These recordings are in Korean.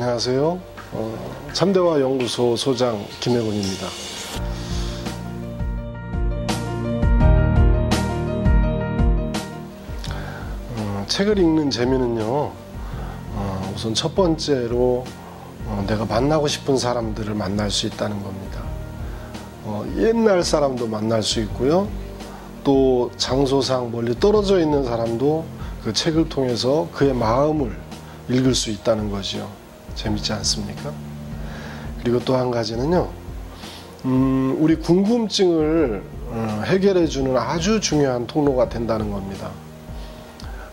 안녕하세요. 참대화 연구소 소장 김혜곤입니다. 책을 읽는 재미는요, 우선 첫 번째로 내가 만나고 싶은 사람들을 만날 수 있다는 겁니다. 옛날 사람도 만날 수 있고요, 또 장소상 멀리 떨어져 있는 사람도 그 책을 통해서 그의 마음을 읽을 수 있다는 거지요. 재밌지 않습니까? 그리고 또 한 가지는요, 우리 궁금증을 해결해 주는 아주 중요한 통로가 된다는 겁니다.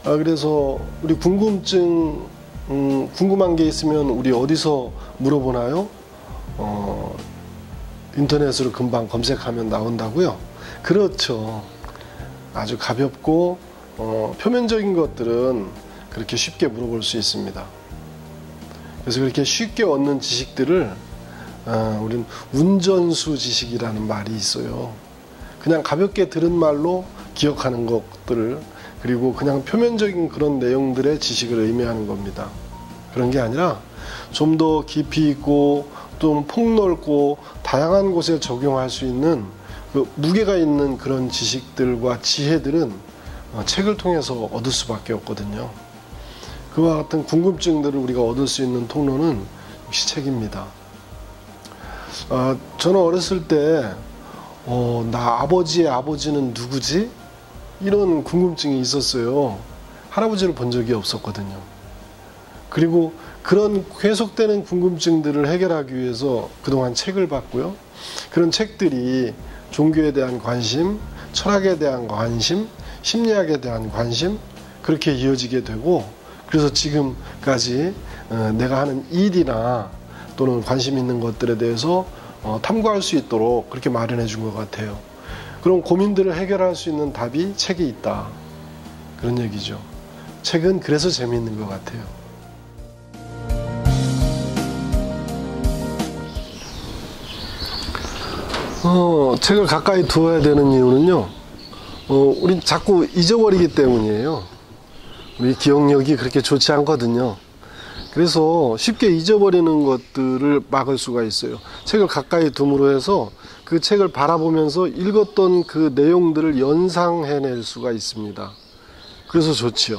그래서 우리 궁금한 게 있으면 우리 어디서 물어보나요? 인터넷으로 금방 검색하면 나온다고요? 그렇죠. 아주 가볍고 표면적인 것들은 그렇게 쉽게 물어볼 수 있습니다. 그래서 그렇게 쉽게 얻는 지식들을 우리는 운전수 지식이라는 말이 있어요. 그냥 가볍게 들은 말로 기억하는 것들을, 그리고 그냥 표면적인 그런 내용들의 지식을 의미하는 겁니다. 그런 게 아니라 좀 더 깊이 있고 좀 폭넓고 다양한 곳에 적용할 수 있는 그 무게가 있는 그런 지식들과 지혜들은 책을 통해서 얻을 수밖에 없거든요. 그와 같은 궁금증들을 우리가 얻을 수 있는 통로는 역시 책입니다. 저는 어렸을 때 나 아버지의 아버지는 누구지? 이런 궁금증이 있었어요. 할아버지를 본 적이 없었거든요. 그리고 그런 계속되는 궁금증들을 해결하기 위해서 그동안 책을 봤고요. 그런 책들이 종교에 대한 관심, 철학에 대한 관심, 심리학에 대한 관심, 그렇게 이어지게 되고, 그래서 지금까지 내가 하는 일이나 또는 관심 있는 것들에 대해서 탐구할 수 있도록 그렇게 마련해 준 것 같아요. 그런 고민들을 해결할 수 있는 답이 책에 있다, 그런 얘기죠. 책은 그래서 재미있는 것 같아요. 책을 가까이 두어야 되는 이유는요, 우린 자꾸 잊어버리기 때문이에요. 우리 기억력이 그렇게 좋지 않거든요. 그래서 쉽게 잊어버리는 것들을 막을 수가 있어요. 책을 가까이 둠으로 해서 그 책을 바라보면서 읽었던 그 내용들을 연상해낼 수가 있습니다. 그래서 좋지요.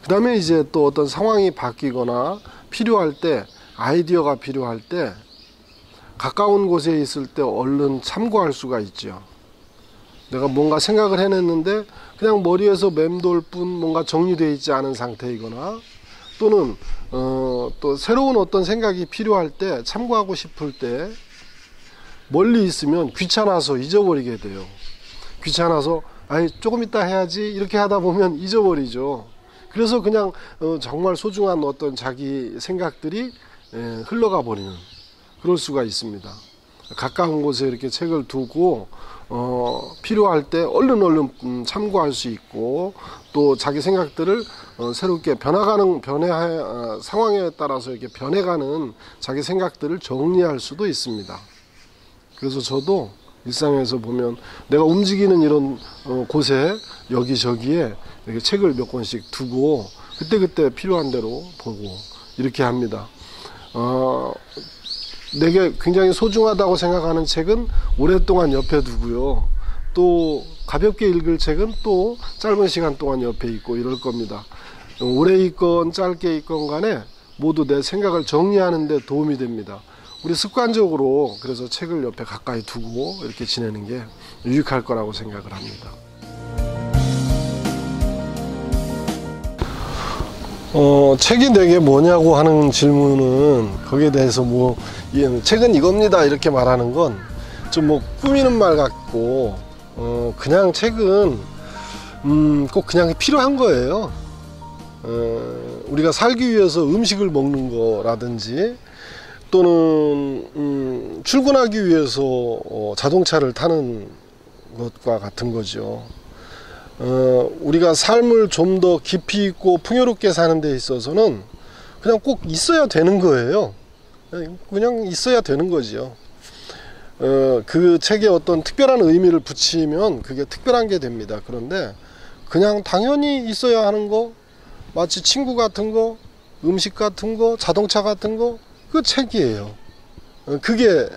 그 다음에 이제 또 어떤 상황이 바뀌거나 필요할 때, 아이디어가 필요할 때 가까운 곳에 있을 때 얼른 참고할 수가 있죠. 내가 뭔가 생각을 해냈는데 그냥 머리에서 맴돌 뿐 뭔가 정리되어 있지 않은 상태이거나, 또는 또 새로운 어떤 생각이 필요할 때, 참고하고 싶을 때 멀리 있으면 귀찮아서 잊어버리게 돼요. 귀찮아서 조금 이따 해야지 이렇게 하다 보면 잊어버리죠. 그래서 그냥 정말 소중한 어떤 자기 생각들이 흘러가 버리는, 그럴 수가 있습니다. 가까운 곳에 이렇게 책을 두고 필요할 때 얼른 참고할 수 있고, 또 자기 생각들을 새롭게 상황에 따라서 이렇게 변해가는 자기 생각들을 정리할 수도 있습니다. 그래서 저도 일상에서 보면 내가 움직이는 이런 곳에 여기저기에 이렇게 책을 몇 권씩 두고 그때그때 필요한 대로 보고 이렇게 합니다. 내게 굉장히 소중하다고 생각하는 책은 오랫동안 옆에 두고요, 또 가볍게 읽을 책은 또 짧은 시간 동안 옆에 있고 이럴 겁니다. 오래 있건 짧게 있건 간에 모두 내 생각을 정리하는 데 도움이 됩니다. 우리 습관적으로 그래서 책을 옆에 가까이 두고 이렇게 지내는 게 유익할 거라고 생각을 합니다. 책이 내게 뭐냐고 하는 질문은, 거기에 대해서 책은 이겁니다 이렇게 말하는 건 좀 꾸미는 말 같고, 그냥 책은 꼭 그냥 필요한 거예요. 우리가 살기 위해서 음식을 먹는 거라든지, 또는 출근하기 위해서 자동차를 타는 것과 같은 거죠. 우리가 삶을 좀 더 깊이 있고 풍요롭게 사는 데 있어서는 그냥 꼭 있어야 되는 거예요. 그냥 있어야 되는 거지요. 그 책에 어떤 특별한 의미를 붙이면 그게 특별한 게 됩니다. 그런데 그냥 당연히 있어야 하는 거, 마치 친구 같은 거, 음식 같은 거, 자동차 같은 거, 그 책이에요. 그게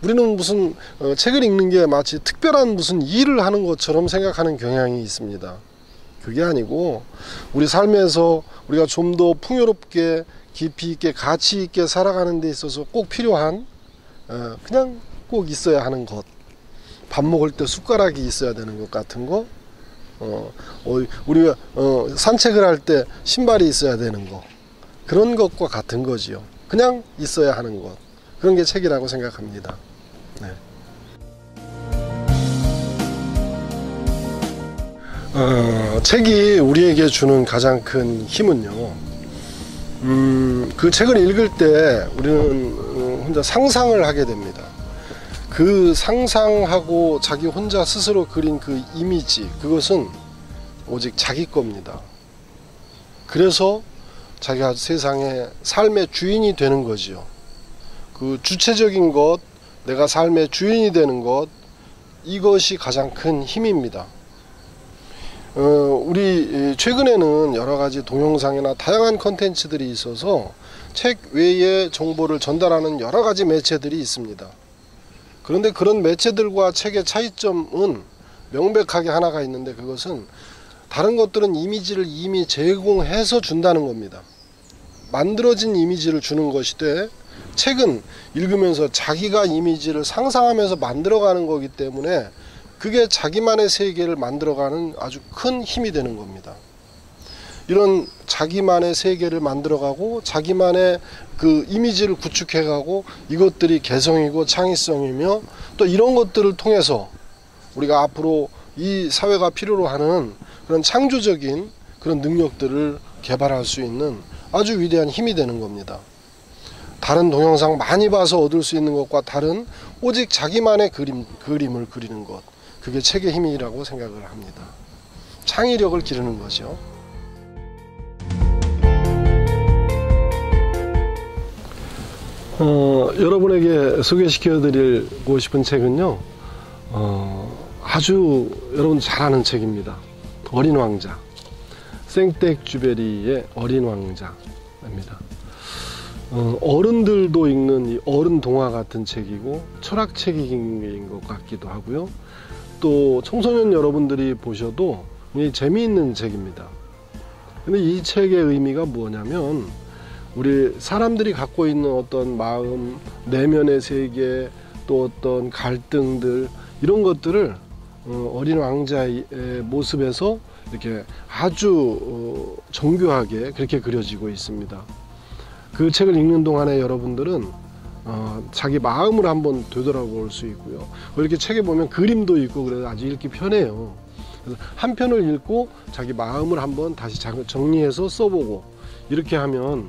우리는 무슨 책을 읽는 게 마치 특별한 무슨 일을 하는 것처럼 생각하는 경향이 있습니다. 그게 아니고 우리 삶에서 우리가 좀 더 풍요롭게 깊이 있게 가치 있게 살아가는 데 있어서 꼭 필요한 그냥 꼭 있어야 하는 것, 밥 먹을 때 숟가락이 있어야 되는 것 같은 거, 우리가 산책을 할 때 신발이 있어야 되는 거, 그런 것과 같은 거지요. 그냥 있어야 하는 것, 그런 게 책이라고 생각합니다. 네. 책이 우리에게 주는 가장 큰 힘은요, 그 책을 읽을 때 우리는 혼자 상상을 하게 됩니다. 그 상상하고 자기 혼자 스스로 그린 그 이미지, 그것은 오직 자기 겁니다. 그래서 자기가 세상의 삶의 주인이 되는 거지요. 그 주체적인 것, 내가 삶의 주인이 되는 것, 이것이 가장 큰 힘입니다. 우리 최근에는 여러 가지 동영상이나 다양한 컨텐츠들이 있어서 책 외에 정보를 전달하는 여러 가지 매체들이 있습니다. 그런데 그런 매체들과 책의 차이점은 명백하게 하나가 있는데, 그것은 다른 것들은 이미지를 이미 제공해서 준다는 겁니다. 만들어진 이미지를 주는 것이되, 책은 읽으면서 자기가 이미지를 상상하면서 만들어가는 거기 때문에 그게 자기만의 세계를 만들어가는 아주 큰 힘이 되는 겁니다. 이런 자기만의 세계를 만들어가고 자기만의 그 이미지를 구축해가고, 이것들이 개성이고 창의성이며, 또 이런 것들을 통해서 우리가 앞으로 이 사회가 필요로 하는 그런 창조적인 그런 능력들을 개발할 수 있는 아주 위대한 힘이 되는 겁니다. 다른 동영상 많이 봐서 얻을 수 있는 것과 다른 오직 자기만의 그림을 그리는 것, 그게 책의 힘이라고 생각을 합니다. 창의력을 기르는 거죠. 여러분에게 소개시켜 드리고 싶은 책은요, 아주 여러분 잘 아는 책입니다. 어린 왕자, 생텍쥐베리의 어린 왕자입니다. 어른들도 읽는 이 어른 동화 같은 책이고 철학책인 것 같기도 하고요. 또 청소년 여러분들이 보셔도 굉장히 재미있는 책입니다. 근데 이 책의 의미가 뭐냐면, 우리 사람들이 갖고 있는 어떤 마음, 내면의 세계, 또 어떤 갈등들, 이런 것들을 어린 왕자의 모습에서 이렇게 아주 정교하게 그렇게 그려지고 있습니다. 그 책을 읽는 동안에 여러분들은 자기 마음을 한번 되돌아볼 수 있고요. 이렇게 책에 보면 그림도 있고 그래서 아주 읽기 편해요. 그래서 한 편을 읽고 자기 마음을 한번 다시 정리해서 써보고, 이렇게 하면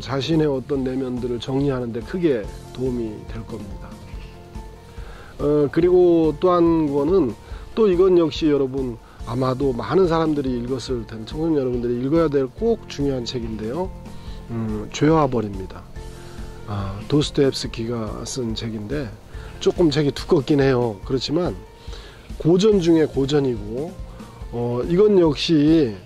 자신의 어떤 내면들을 정리하는 데 크게 도움이 될 겁니다. 그리고 또 한 권은, 또 이건 역시 여러분 아마도 많은 사람들이 읽었을 텐데, 청소년 여러분들이 읽어야 될 꼭 중요한 책인데요. 죄와 벌입니다. 도스토옙스키가 쓴 책인데 조금 책이 두껍긴 해요. 그렇지만 고전 중에 고전이고, 이건 역시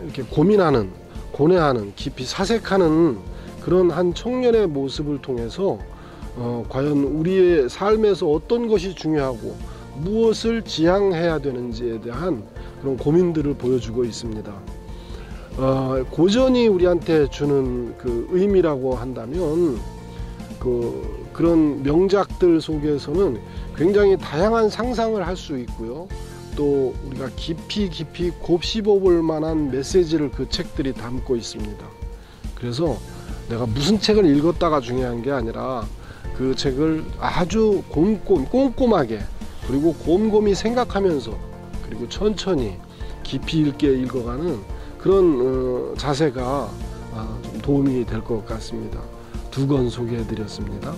이렇게 고민하는, 고뇌하는, 깊이 사색하는 그런 한 청년의 모습을 통해서 과연 우리의 삶에서 어떤 것이 중요하고 무엇을 지향해야 되는지에 대한 그런 고민들을 보여주고 있습니다. 고전이 우리한테 주는 그 의미라고 한다면, 그런 명작들 속에서는 굉장히 다양한 상상을 할 수 있고요. 또 우리가 깊이 곱씹어 볼 만한 메시지를 그 책들이 담고 있습니다. 그래서 내가 무슨 책을 읽었다가 중요한 게 아니라 그 책을 아주 꼼꼼하게, 그리고 곰곰이 생각하면서, 그리고 천천히 깊이 있게 읽어가는 그런 자세가 좀 도움이 될 것 같습니다. 두 권 소개해 드렸습니다.